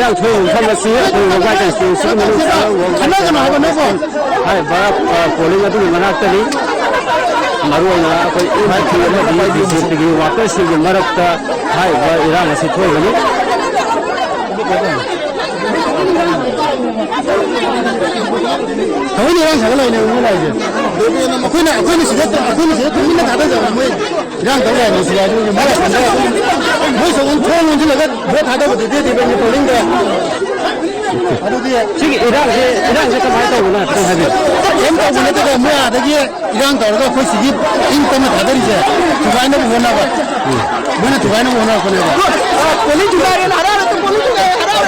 让推他们是我外在是什么东西？我看到什么？我那个，哎，把玻璃个东西拿这里。मरुआ कोई इमारत में दी जिंदगी वापस से मरक का हाय वह इरान से थोड़ी बनी हमें इरान से चला इन्हें उन्हें लाइए कोई नहीं सीधा तुम ना दादा जाओ मैं इरान चला नहीं सीधा जो मरक बंदा मैं सोचूं थोड़ा मुझे लगा बहुत दादा को दे दे मैं बोलेंगे 지금 이란에서 많이 떠오르나 그런 하지. 엔터 보내다가 뭐야 되게 이란 돌아가 그 시기 인터넷 다들이제 두바이는 못 나가. 뭐는 두바이는 못 나가 보내가. 폴리 두바이는 하라는 또 폴리 두바이 하라는.